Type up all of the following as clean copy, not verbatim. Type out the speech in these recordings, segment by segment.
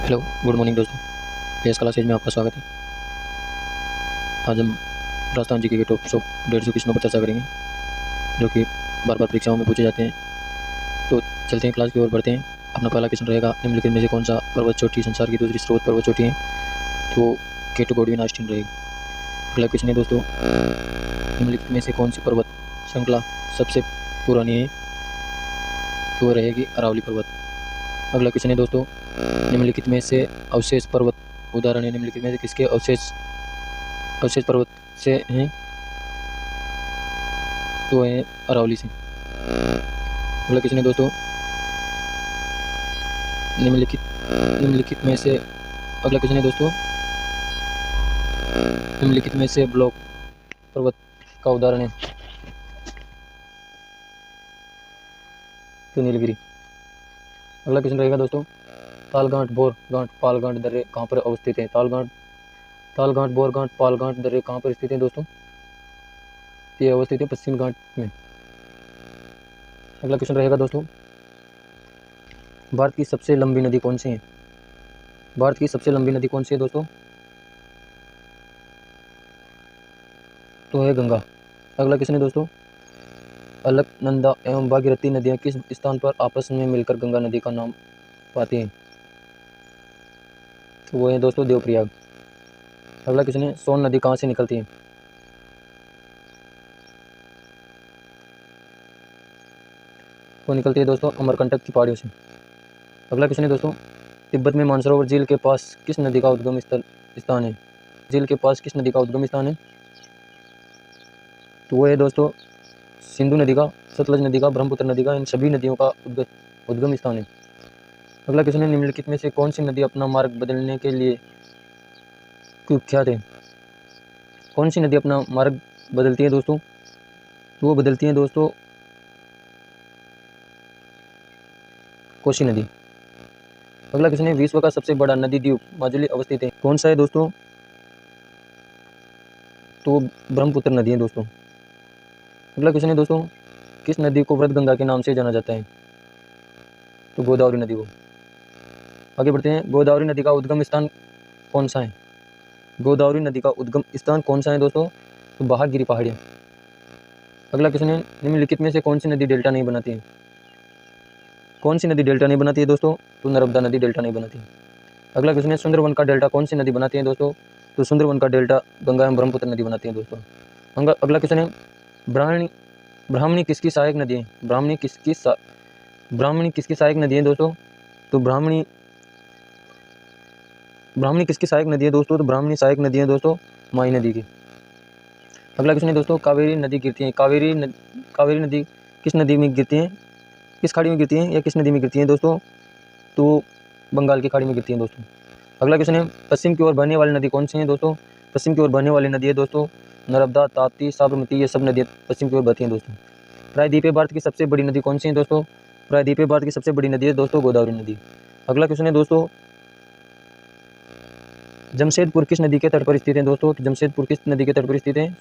Hello, good morning दोस्तों। PS classes में आपका स्वागत है। आज हम राजस्थान जीके के टॉप 150 क्वेश्चनों पर चर्चा करेंगे जो कि बार बार परीक्षाओं में पूछे जाते हैं। तो चलते हैं, क्लास की ओर बढ़ते हैं। अपना पहला क्वेश्चन रहेगा, निम्नलिखित में से कौन सा पर्वत चोटी संसार की दूसरी स्रोत पर्वत चोटी है? तो केटू गोडविन आस्टीन रहेगी। अगला क्वेश्चन है दोस्तों, निम्नलिखित में से कौन सी पर्वत श्रृंखला सबसे पुरानी है? तो वो रहेगी अरावली पर्वत। अगला क्वेश्चन है दोस्तों, निम्नलिखित में से अवशेष पर्वत उदाहरण है, निम्नलिखित में से किसके अवशेष पर्वत से हैं? तो है अरावली से। अगला क्वेश्चन है दोस्तों, निम्नलिखित में से अगला क्वेश्चन है दोस्तों, निम्नलिखित में से ब्लॉक पर्वत का उदाहरण है? तो नीलगिरी। अगला क्वेश्चन रहेगा दोस्तों, तालगांठ, बोरगांठ, पालगांठ दर्रे कहाँ पर अवस्थित है? तालगांठ, बोरगांठ, पालगांठ दर्रे कहाँ पर स्थित है दोस्तों? ये अवस्थित है पश्चिम घाट में। अगला क्वेश्चन रहेगा दोस्तों, भारत की सबसे लंबी नदी कौन सी है? भारत की सबसे लंबी नदी कौन सी है दोस्तों? तो है गंगा। अगला क्वेश्चन है दोस्तों, अलकनंदा एवं भागीरथी नदियाँ किस स्थान पर आपस में मिलकर गंगा नदी का नाम पाती हैं? तो वो है दोस्तों देवप्रयाग। अगला क्वेश्चन है, सोन नदी कहाँ से निकलती है? वो निकलती है दोस्तों अमरकंटक की पहाड़ियों से। अगला क्वेश्चन है दोस्तों, तिब्बत में मानसरोवर झील के पास किस नदी का उद्गम स्थान है? झील के पास किस नदी का उद्गम स्थान है? तो वो है दोस्तों सिंधु नदी का, सतलज नदी का, ब्रह्मपुत्र नदी का, इन सभी नदियों का उद्गम स्थान है। अगला क्वेश्चन है, निम्नलिखित में से कौन सी नदी अपना मार्ग बदलने के लिए कुख्यात है? कौन सी नदी अपना मार्ग बदलती है दोस्तों? तो वो बदलती है दोस्तों कोसी नदी। अगला क्वेश्चन है, विश्व का सबसे बड़ा नदी द्वीप माजुली अवस्थित है, कौन सा है दोस्तों? तो ब्रह्मपुत्र नदी है दोस्तों। अगला क्वेश्चन है दोस्तों, किस नदी को वृद्धगंगा के नाम से जाना जाता है? तो गोदावरी नदी को। आगे बढ़ते हैं, गोदावरी नदी का उद्गम स्थान कौन सा है? गोदावरी नदी का उद्गम स्थान कौन सा है दोस्तों? तो बाहागिरी पहाड़ियाँ। अगला क्वेश्चन है, निम्नलिखित में से कौन सी नदी डेल्टा नहीं बनाती है? कौन सी नदी डेल्टा नहीं बनाती है दोस्तों? तो नर्मदा नदी डेल्टा नहीं बनाती है। अगला क्वेश्चन है, सुंदरवन का डेल्टा कौन सी नदी बनाती है दोस्तों? तो सुंदरवन का डेल्टा गंगा एवं ब्रह्मपुत्र नदी बनाती है दोस्तों। अगला क्वेश्चन है, ब्राह्मणी किसकी सहायक नदी है? ब्राह्मणी किसकी सहायक नदी है दोस्तों? तो ब्राह्मणी किसकी सहायक नदी है दोस्तों? तो ब्राह्मणी सहायक नदी है दोस्तों माई नदी की। अगला क्वेश्चन है दोस्तों, कावेरी नदी गिरती है, कावेरी नदी किस नदी में गिरती है? किस खाड़ी में गिरती है या किस नदी में गिरती है दोस्तों? तो बंगाल की खाड़ी में गिरती है दोस्तों। अगला क्वेश्चन है, पश्चिम की ओर बहने वाली नदी कौन सी है दोस्तों? पश्चिम की ओर बहने वाली नदी है दोस्तों नर्मदा, ताप्ती, साबरमती, ये सब नदियाँ पश्चिम की ओर बहती हैं दोस्तों। प्रायद्वीपीय भारत की सबसे बड़ी नदी कौन सी है दोस्तों? प्रायद्वीपीय भारत की सबसे बड़ी नदी है दोस्तों गोदावरी नदी। अगला क्वेश्चन है दोस्तों, जमशेदपुर किस नदी के तट पर स्थित है दोस्तों? तो जमशेदपुर किस नदी के तट पर स्थित है?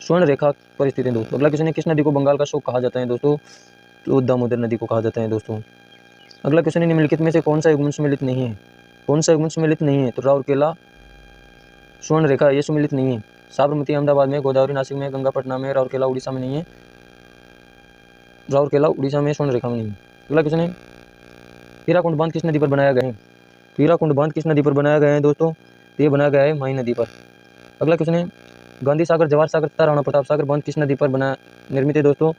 स्वर्ण रेखा पर स्थित है दोस्तों। अगला क्वेश्चन है, किस नदी को बंगाल का शोक कहा जाता है दोस्तों? तो दामोदर नदी को कहा जाता है दोस्तों। अगला क्वेश्चन है, निम्नलिखित में से कौन सा युग्म सम्मिलित नहीं है? कौन सा युग्म सम्मिलित नहीं है? तो राउरकेला, स्वर्ण रेखा, ये सम्मिलित नहीं है। साबरमती अहमदाबाद में, गोदावरी नासिक में, गंगा पटना में, राउरकेला उड़ीसा में नहीं है। राउरकेला उड़ीसा में, स्वर्ण रेखा में नहीं है। अगला क्वेश्चन है, हीराकुंड बांध किस नदी पर बनाया गया है? तो हीराकुंड बांध किस नदी पर बनाया गया है दोस्तों? तो ये बनाया गया है माही नदी पर। अगला क्वेश्चन है, गांधी सागर, जवाहर सागर तथा राणा प्रताप सागर बांध किस नदी पर निर्मित है दोस्तों?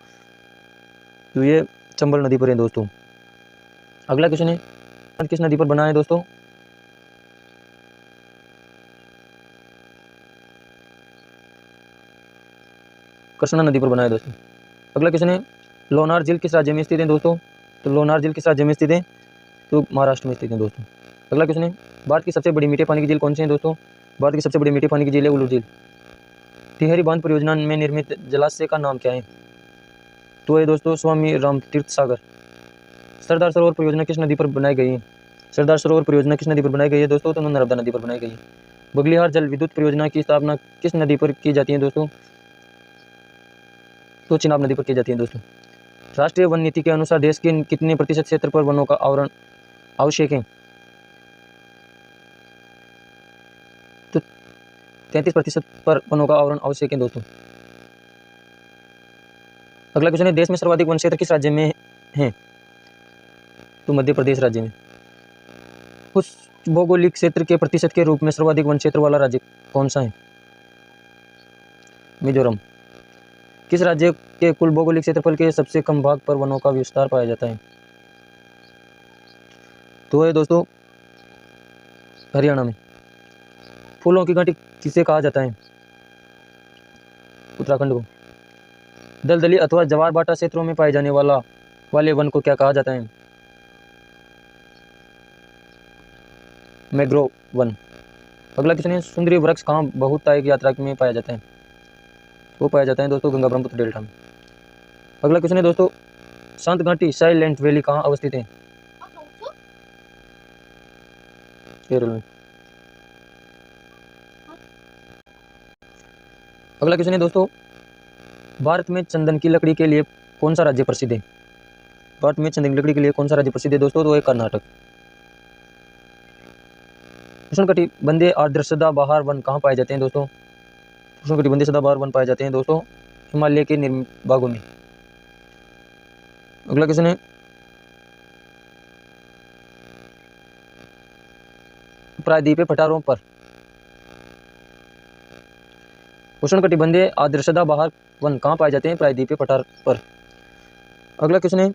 तो ये चंबल नदी पर है दोस्तों। अगला क्वेश्चन है, बांध किस नदी पर बना है दोस्तों? कृष्णा नदी पर बना है दोस्तों। अगला क्वेश्चन है, लोनार झील किस राज्य में स्थित है दोस्तों? तो लोनार झील किस राज्य में स्थित है? तो महाराष्ट्र में स्थित है दोस्तों। अगला क्वेश्चन है, भारत की सबसे बड़ी मीठे पानी की झील कौन सी है दोस्तों? भारत की सबसे बड़ी मीठे पानी की झील है उल्लू झील। टिहरी बांध परियोजना में निर्मित जलाशय का नाम क्या है? तो है दोस्तों स्वामी राम तीर्थ सागर। सरदार सरोवर परियोजना किस नदी पर बनाई गई है? सरदार सरोवर परियोजना किस नदी पर बनाई गई है दोस्तों? तो नर्मदा नदी पर बनाई गई है। बगलिहार जल विद्युत परियोजना की स्थापना किस नदी पर की जाती है दोस्तों? तो चिनाब नदी पर की जाती है दोस्तों। राष्ट्रीय वन नीति के अनुसार देश के कितने प्रतिशत क्षेत्र पर वनों का आवरण आवश्यक हैं, तो 33% पर वनों का आवरण आवश्यक है दोस्तों। अगला क्वेश्चन है, देश में सर्वाधिक वन क्षेत्र किस राज्य में है? तो मध्य प्रदेश राज्य में। उस भौगोलिक क्षेत्र के प्रतिशत के रूप में सर्वाधिक वन क्षेत्र वाला राज्य कौन सा है? मिजोरम। किस राज्य के कुल भौगोलिक क्षेत्रफल के सबसे कम भाग पर वनों का विस्तार पाया जाता है? तो है दोस्तों हरियाणा में। फूलों की घाटी किसे कहा जाता है? उत्तराखंड को। दलदली अथवा ज्वार भाटा क्षेत्रों में पाए जाने वाले वन को क्या कहा जाता है? Mangrove one. अगला क्वेश्चन है, सुंदरी वृक्ष कहाँ बहुतायक यात्रा में पाया जाता है? वो पाया जाता है दोस्तों गंगा ब्रह्मपुत्र डेल्टा में। अगला क्वेश्चन है दोस्तों, शांत घाटी साइलेंट वैली कहाँ अवस्थित है? केरल में। अगला क्वेश्चन है दोस्तों, भारत में चंदन की लकड़ी के लिए कौन सा राज्य प्रसिद्ध है? भारत में चंदन की लकड़ी के लिए कौन सा राज्य प्रसिद्ध है दोस्तों? तो है कर्नाटक। उष्णकटिबंधीय आर्द्र सदाबहार वन कहाँ पाए जाते हैं दोस्तों? उष्णकटिबंधीय सदाबहार वन पाए जाते हैं दोस्तों हिमालय के निम्न भागों में। अगला क्वेश्चन है, प्रायद्वीपीय पठारों पर उष्णकटिबंधीय आर्द्र सदाबहार वन कहाँ पाए जाते हैं? प्रायद्वीपीय पठार पर। अगला क्वेश्चन है,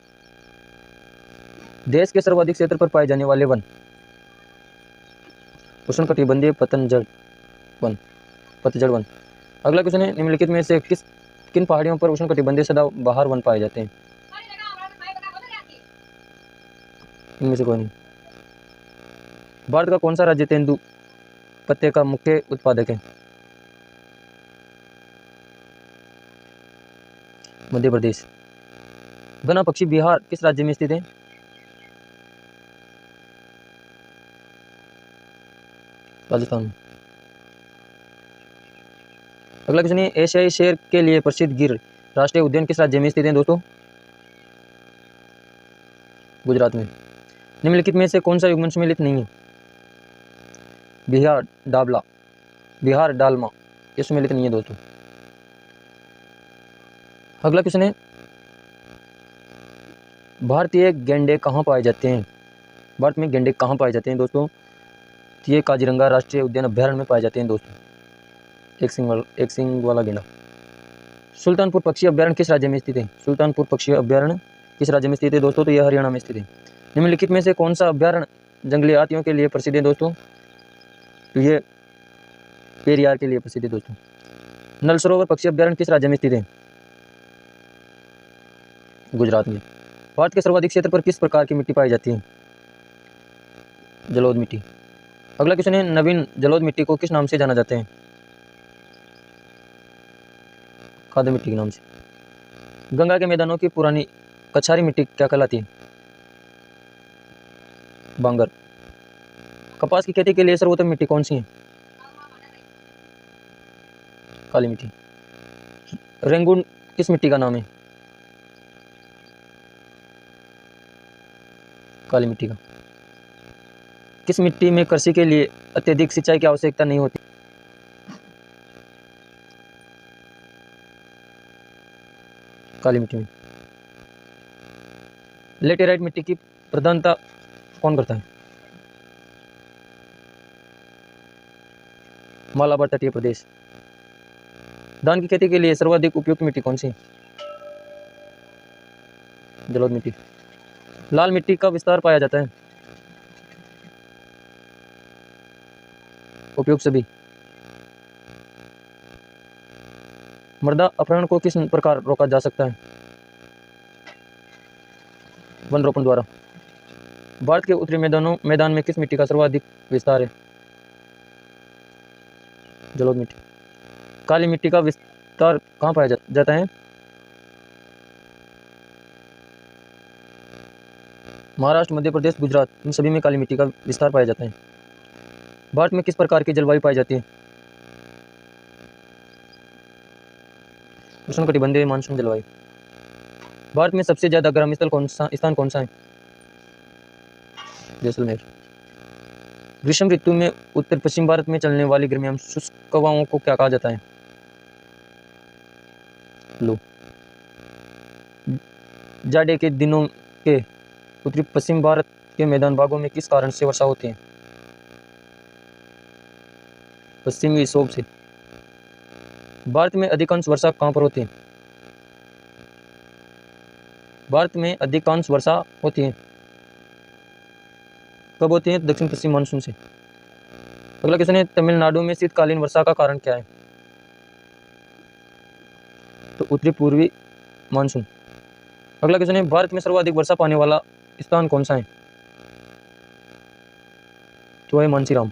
देश के सर्वाधिक क्षेत्र पर पाए जाने वाले वन। उष्णकटिबंधीय पतझड़ वन। अगला क्वेश्चन है, निम्नलिखित में से किन पहाड़ियों पर उष्णकटिबंधीय सदाबहार वन पाए जाते हैं? इनमें से कोई नहीं। भारत का कौन सा राज्य तेंदु पत्ते का मुख्य उत्पादक है? मध्य प्रदेश। गना पक्षी बिहार किस राज्य में स्थित है? राजस्थान में। अगला क्वेश्चन है, एशियाई शेर के लिए प्रसिद्ध गिर राष्ट्रीय उद्यान किस राज्य में स्थित है दोस्तों? गुजरात में। निम्नलिखित में से कौन सा युग्मन सम्मिलित नहीं है? बिहार डालमा ये सम्मिलित नहीं है दोस्तों। अगला क्वेश्चन है, भारतीय गेंडे कहाँ पाए जाते हैं? भारत में गेंडे कहाँ पाए जाते हैं दोस्तों? ये काजीरंगा राष्ट्रीय उद्यान अभ्यारण्य में पाए जाते हैं दोस्तों। एक सिंग वाला गेंडा। सुल्तानपुर पक्षी अभ्यारण्य किस राज्य में स्थित है? सुल्तानपुर पक्षी अभ्यारण्य किस राज्य में स्थित है दोस्तों? तो यह हरियाणा में स्थित है। निम्नलिखित में से कौन सा अभ्यारण्य जंगली हाथियों के लिए प्रसिद्ध है दोस्तों? तो ये पेरियार के लिए प्रसिद्ध है दोस्तों। नल सरोवर पक्षी अभ्यारण्य किस राज्य में स्थित है? गुजरात में। भारत के सर्वाधिक क्षेत्र पर किस प्रकार की मिट्टी पाई जाती है? जलोढ़ मिट्टी। अगला क्वेश्चन है, नवीन जलोढ़ मिट्टी को किस नाम से जाना जाता है? खाद मिट्टी के नाम से। गंगा के मैदानों की पुरानी कछारी मिट्टी क्या कहलाती है? बांगर। कपास की खेती के लिए सर्वोत्तम मिट्टी कौन सी है? काली मिट्टी। रेंगून किस मिट्टी का नाम है? काली मिट्टी का। किस मिट्टी में कृषि के लिए अत्यधिक सिंचाई की आवश्यकता नहीं होती? काली मिट्टी में। लेटेराइट मिट्टी की प्रधानता कौन करता है? मालाबार तटीय प्रदेश। धान की खेती के लिए सर्वाधिक उपयुक्त मिट्टी कौन सी है? जलोढ़ मिट्टी। लाल मिट्टी का विस्तार पाया जाता है? उपयुक्त सभी। मृदा अपहरण को किस प्रकार रोका जा सकता है? वन रोपण द्वारा। भारत के उत्तरी मैदान में किस मिट्टी का सर्वाधिक विस्तार है? जलोढ़ मिट्टी। काली मिट्टी का विस्तार कहाँ पाया जाता है? महाराष्ट्र, मध्य प्रदेश, गुजरात इन सभी में काली मिट्टी का विस्तार पाया जाता है। भारत में किस प्रकार की जलवायु पाई जाती है? उष्णकटिबंधीय मानसून जलवायु। भारत में सबसे ज्यादा गर्म स्थल स्थान कौन सा है? जैसलमेर। ग्रीष्म ऋतु में उत्तर पश्चिम भारत में चलने वाली गर्म एवं शुष्क हवाओं को क्या कहा जाता है? लो। जाड़े के दिनों के उत्तरी पश्चिम भारत के मैदान भागों में किस कारण से वर्षा होती है? पश्चिमी विक्षोभ से। भारत में अधिकांश वर्षा कहाँ पर होती है? भारत में अधिकांश वर्षा होती है कब होती है? दक्षिण पश्चिम मानसून से। अगला क्वेश्चन है, तमिलनाडु में शीतकालीन वर्षा का कारण क्या है? तो उत्तरी पूर्वी मानसून। अगला क्वेश्चन है, भारत में सर्वाधिक वर्षा पाने वाला स्थान कौन सा है? तो है मानसीराम।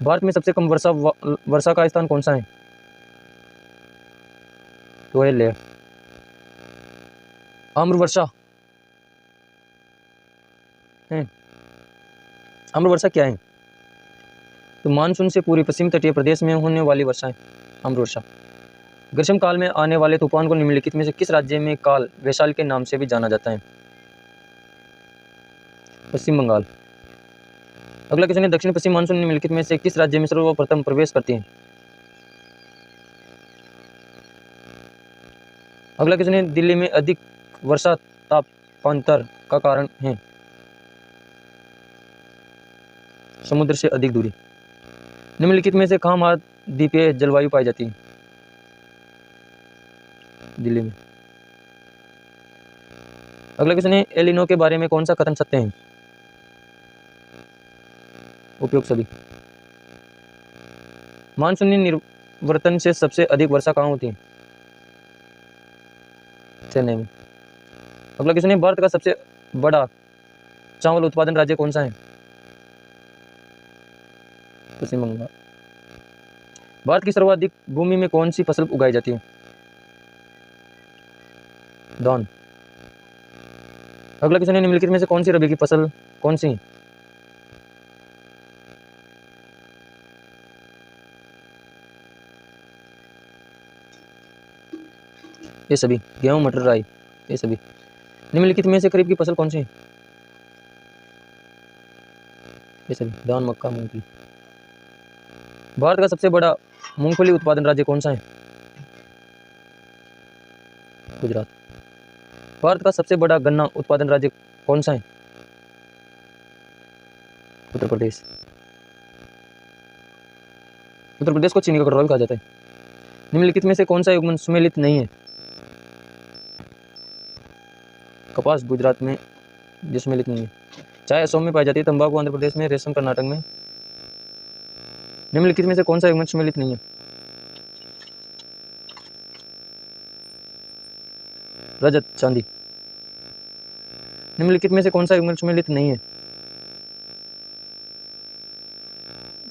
भारत में सबसे कम वर्षा का स्थान कौन सा है? तो है लेह। आम्र वर्षा है। आम्र वर्षा क्या है? तो मानसून से पूर्वी पश्चिम तटीय प्रदेश में होने वाली वर्षा है आम्र वर्षा। ग्रीष्म काल में आने वाले तूफान को निम्नलिखित में से किस राज्य में काल वैशाल के नाम से भी जाना जाता है? पश्चिम बंगाल। अगला क्वेश्चन है, दक्षिण पश्चिम मानसून निम्नलिखित में से किस राज्य में सर्वप्रथम प्रवेश करती है? अगला क्वेश्चन है, दिल्ली में अधिक वर्षा तापांतर का कारण है? समुद्र से अधिक दूरी। निम्नलिखित में से कहाँ महाद्वीपीय जलवायु पाई जाती है? दिल्ली में। अगला क्वेश्चन है, एलिनो के बारे में कौन सा कथन सत्य है? उपयोग सभी। मानसूनी निर्वर्तन से सबसे अधिक वर्षा कहाँ होती है? चेन्नई में। अगला क्वेश्चन है, भारत का सबसे बड़ा चावल उत्पादन राज्य कौन सा है? पश्चिम बंगाल। भारत की सर्वाधिक भूमि में कौन सी फसल उगाई जाती है? धान। अगला क्वेश्चन है, निम्नलिखित में से कौन सी रबी की फसल कौन सी है? ये सभी। गेहूं, मटर, राई, ये सभी। निम्नलिखित में से खरीफ की फसल कौन सी है? ये सभी। धान, मक्का, मूंगफली। भारत का सबसे बड़ा मूंगफली उत्पादन राज्य कौन सा है? गुजरात। भारत का सबसे बड़ा गन्ना उत्पादन राज्य कौन सा है? उत्तर प्रदेश। उत्तर प्रदेश को चीनी का कटोरा भी कहा जाता है। निम्नलिखित में से कौन सा युग्मन सुमेलित नहीं है? कपास गुजरात में जो सुमेलित नहीं है। चाय असम में पाई जाती है। तंबाकू आंध्र प्रदेश में। रेशम कर्नाटक में। निम्नलिखित में से कौन सा युग्मन सुमेलित नहीं है? रजत, चांदी। निम्नलिखित में से कौन सा युग्मन सुमेलित नहीं है?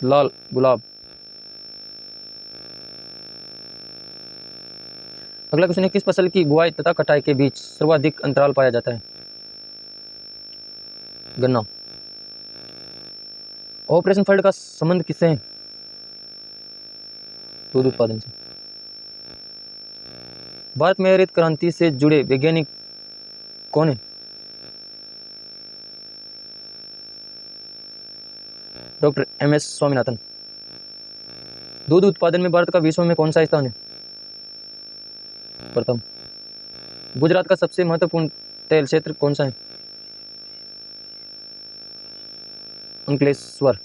लाल, गुलाब। अगला क्वेश्चन है, किस फसल की बुआई तथा कटाई के बीच सर्वाधिक अंतराल पाया जाता है? गन्ना। ऑपरेशन फ्लड का संबंध किससे है? दूध उत्पादन से। भारत में हरित क्रांति से जुड़े वैज्ञानिक कौन है? Doctor M S. स्वामीनाथन। दूध उत्पादन में भारत का विश्व में कौन सा स्थान है? प्रथम। गुजरात का सबसे महत्वपूर्ण तेल क्षेत्र कौन सा है? अंकलेश्वर।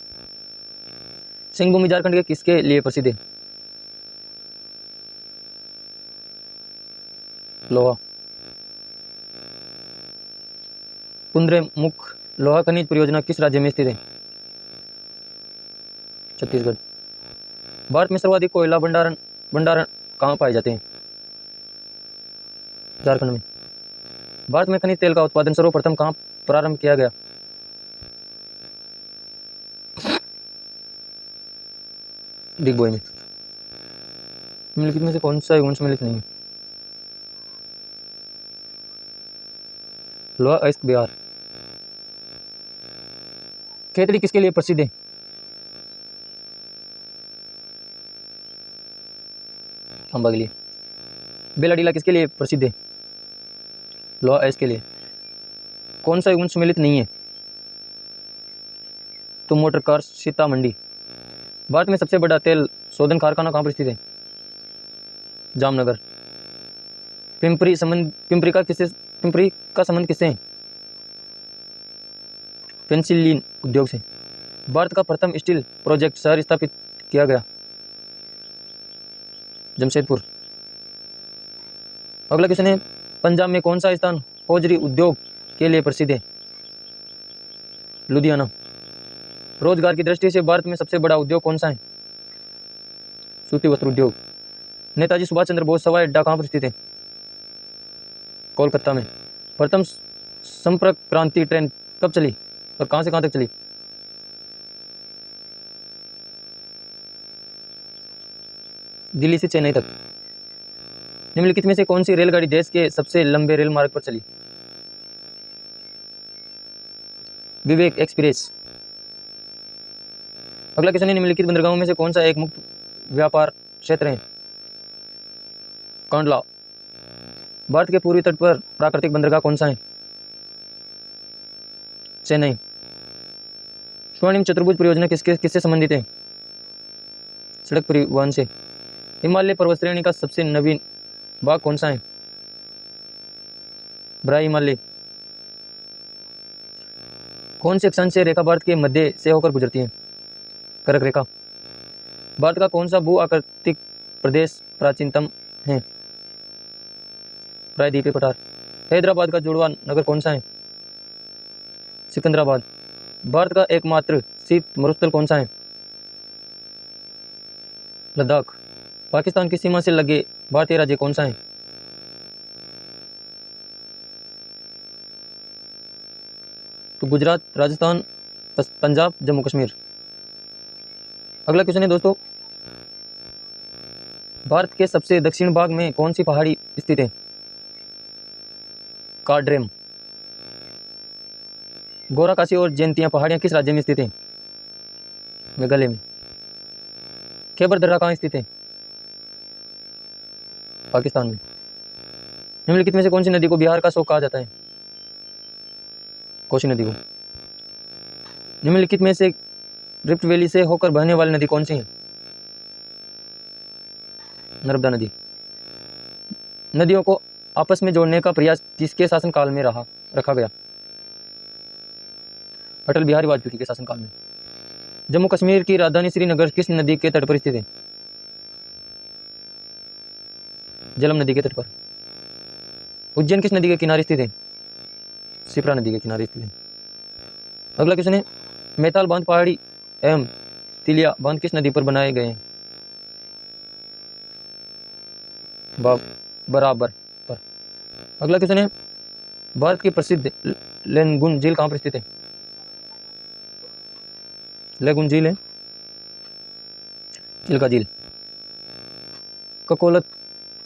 सिंहभूमि झारखंड के किसके लिए प्रसिद्ध है? लोहा। कुद्रेमुख लोहा खनिज परियोजना किस राज्य में स्थित है? छत्तीसगढ़। भारत में सर्वाधिक कोयला भंडारण कहाँ पाए जाते हैं? झारखंड में। भारत में खनिज तेल का उत्पादन सर्वप्रथम कहाँ प्रारंभ किया गया? दिग्बोई में। निम्नलिखित में से कौन सा युग्मन सम्मिलित नहीं है? लोहा अयस्क, बिहार। खेतड़ी किसके लिए प्रसिद्ध है? खंबा के लिए। बेलाडीला किसके लिए प्रसिद्ध है? लोहा अयस्क के लिए। कौन सा युग्मन सम्मिलित नहीं है? तो मोटर कार सीतामंडी। भारत में सबसे बड़ा तेल शोधन कारखाना कहाँ पर स्थित है? जामनगर। पिंपरी का संबंध किससे है? पेंसिलिन उद्योग से। भारत का प्रथम स्टील प्रोजेक्ट शहर स्थापित किया गया? जमशेदपुर। अगला क्वेश्चन है, पंजाब में कौन सा स्थान हौजरी उद्योग के लिए प्रसिद्ध है? लुधियाना। रोजगार की दृष्टि से भारत में सबसे बड़ा उद्योग कौन सा है? सूती वस्त्र उद्योग। नेताजी सुभाष चंद्र बोस हवाई अड्डा कहाँ पर स्थित है? कोलकाता में। प्रथम संपर्क क्रांति ट्रेन कब चली और कहाँ से कहाँ तक चली? दिल्ली से चेन्नई तक। निम्नलिखित में से कौन सी रेलगाड़ी देश के सबसे लंबे रेल मार्ग पर चली? विवेक एक्सप्रेस। अगला क्वेश्चन है, निम्नलिखित बंदरगाहों में से कौन सा एक मुक्त व्यापार क्षेत्र है? कांडला। भारत के पूर्वी तट पर प्राकृतिक बंदरगाह कौन सा है? चेन्नई। स्वर्णिम चतुर्भुज परियोजना किससे संबंधित है? सड़क परिवहन से। हिमालय पर्वत श्रेणी का सबसे नवीन भाग कौन सा है? ब्राई हिमालय। कौन से अक्षांश रेखा भारत के मध्य से होकर गुजरती है? कर्क रेखा। भारत का कौन सा भू आकृतिक प्रदेश प्राचीनतम है? प्रायद्वीपीय पठार। हैदराबाद का जुड़वा नगर कौन सा है? सिकंदराबाद। भारत का एकमात्र शीत मरुस्थल कौन सा है? लद्दाख। पाकिस्तान की सीमा से लगे भारतीय राज्य कौन सा है? तो गुजरात, राजस्थान, पंजाब, जम्मू कश्मीर। अगला क्वेश्चन है दोस्तों, भारत के सबसे दक्षिण भाग में कौन सी पहाड़ी स्थित है? कार्डरेम। गोराकाशी और जैंतिया पहाड़ियां किस राज्य में स्थित हैं? मेघालय में। खैबर दर्रा कहाँ स्थित है? पाकिस्तान में। निम्नलिखित में से कौन सी नदी को बिहार का शोक कहा जाता है? कोसी नदी को। निम्नलिखित में से रिफ्ट वैली से होकर बहने वाली नदी कौन सी है? नर्मदा नदी। नदियों को आपस में जोड़ने का प्रयास किसके शासनकाल में रखा गया? अटल बिहारी वाजपेयी के शासनकाल में। जम्मू कश्मीर की राजधानी श्रीनगर किस नदी के तट पर स्थित है? झेलम नदी के तट पर। उज्जैन किस नदी के किनारे स्थित है? शिप्रा नदी के किनारे स्थित है। अगला क्वेश्चन है, मैताल बांध पहाड़ी एवं तिलिया बांध किस नदी पर बनाए गए हैं? बराबर पर। अगला क्वेश्चन है, भारत की प्रसिद्ध लेगुन झील कहाँ पर स्थित है? लेगुन झील है चिल्का झील।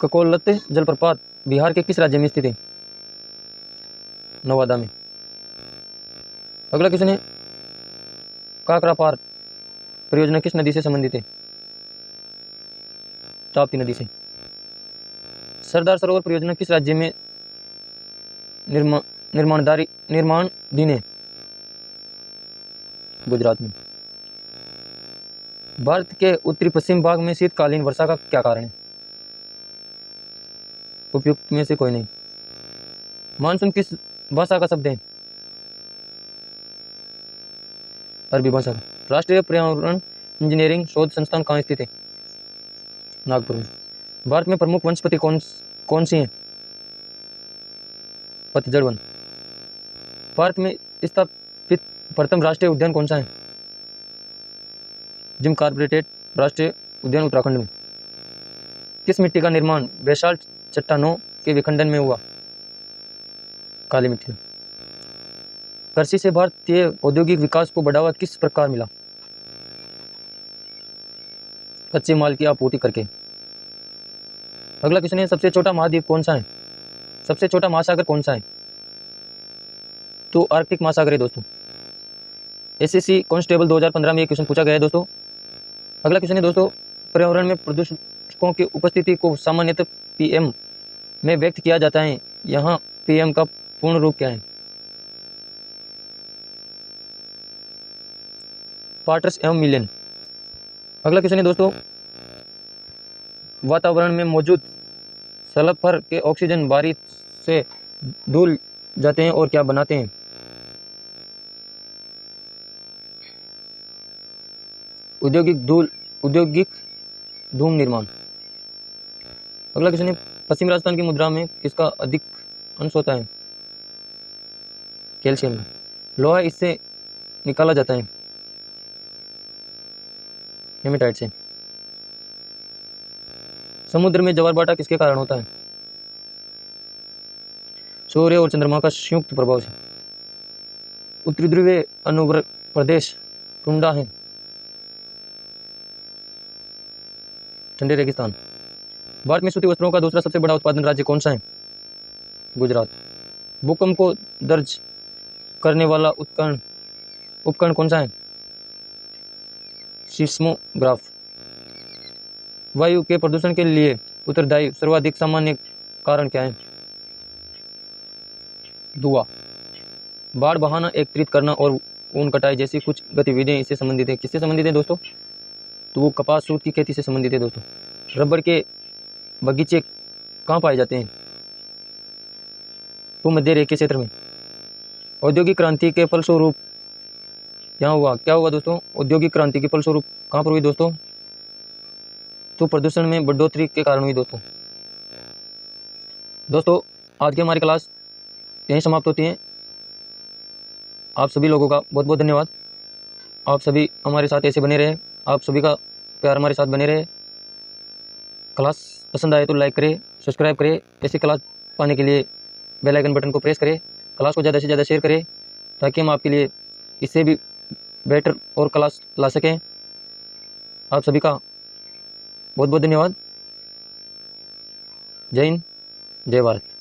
ककोलत जलप्रपात बिहार के किस राज्य में स्थित है? नवादा में। अगला क्वेश्चन है, काकरापार परियोजना किस नदी से संबंधित है? ताप्ती नदी से। सरदार सरोवर परियोजना किस राज्य में निर्माणाधीन है? गुजरात में। भारत के उत्तरी पश्चिम भाग में शीतकालीन वर्षा का क्या कारण है? उपयुक्त में से कोई नहीं। मानसून किस भाषा का शब्द है? अरबी भाषा का। राष्ट्रीय पर्यावरण इंजीनियरिंग शोध संस्थान कहाँ स्थित है? नागपुर में। भारत में प्रमुख वनस्पति कौन सी है? पतझड़ वन। भारत में स्थापित प्रथम राष्ट्रीय उद्यान कौन सा है? जिम कॉर्बेट राष्ट्रीय उद्यान उत्तराखंड में। किस मिट्टी का निर्माण बेसाल्ट चट्टानों के विखंडन में हुआ? काली मिट्टी। कृषि से भारतीय औद्योगिक विकास को बढ़ावा किस प्रकार मिला? कच्चे माल की आपूर्ति करके। अगला क्वेश्चन है, सबसे छोटा महाद्वीप कौन सा है? सबसे छोटा महासागर कौन सा है? तो आर्कटिक महासागर है दोस्तों। एसएससी कांस्टेबल 2015 में ये क्वेश्चन पूछा गया है दोस्तों। अगला क्वेश्चन है दोस्तों, पर्यावरण में प्रदूषकों की उपस्थिति को सामान्यतः पीएम में व्यक्त किया जाता है। यहाँ पीएम का पूर्ण रूप क्या है? पार्ट्स एवं मिलियन। अगला क्वेश्चन है दोस्तों, वातावरण में मौजूद सल्फर के ऑक्सीजन बारिश से धुल जाते हैं और क्या बनाते हैं? औद्योगिक धूम निर्माण। अगला क्वेश्चन है, पश्चिम राजस्थान की मुद्रा में किसका अधिक अंश होता है? कैल्शियम। लोहा इससे निकाला जाता है, हेमेटाइट से। समुद्र में ज्वारभाटा किसके कारण होता है? सूर्य और चंद्रमा का संयुक्त प्रभाव से। उत्तरी ध्रुवीय अनुवर्त प्रदेश टुंडा है, ठंडे रेगिस्तान। भारत में सूती वस्त्रों का दूसरा सबसे बड़ा उत्पादन राज्य कौन सा है? गुजरात। भूकंप को दर्ज करने वाला उपकरण कौन सा है? सिस्मोग्राफ। वायु के प्रदूषण के लिए उत्तरदायी सर्वाधिक सामान्य कारण क्या है? धुआं। बाढ़ बहाना, एकत्रित करना और ऊन कटाई जैसी कुछ गतिविधियां इससे संबंधित है। किससे संबंधित है दोस्तों? तो वो कपास सूत की खेती से संबंधित है दोस्तों। रबर के बगीचे कहाँ पाए जाते हैं? वो मध्य रेखीय क्षेत्र में। औद्योगिक क्रांति के फलस्वरूप यहाँ हुआ, क्या हुआ दोस्तों? औद्योगिक क्रांति के फलस्वरूप कहाँ पर हुई दोस्तों? तो प्रदूषण में बढ़ोतरी के कारण हुई दोस्तों। दोस्तों आज की हमारी क्लास यहीं समाप्त होती है। आप सभी लोगों का बहुत बहुत धन्यवाद। आप सभी हमारे साथ ऐसे बने रहे, आप सभी का प्यार हमारे साथ बने रहे। क्लास पसंद आए तो लाइक करें, सब्सक्राइब करें। ऐसी क्लास पाने के लिए बेल आइकन बटन को प्रेस करें। क्लास को ज़्यादा से ज़्यादा शेयर करें ताकि हम आपके लिए इससे भी बेटर और क्लास ला सकें। आप सभी का बहुत बहुत धन्यवाद। जय हिंद, जय भारत।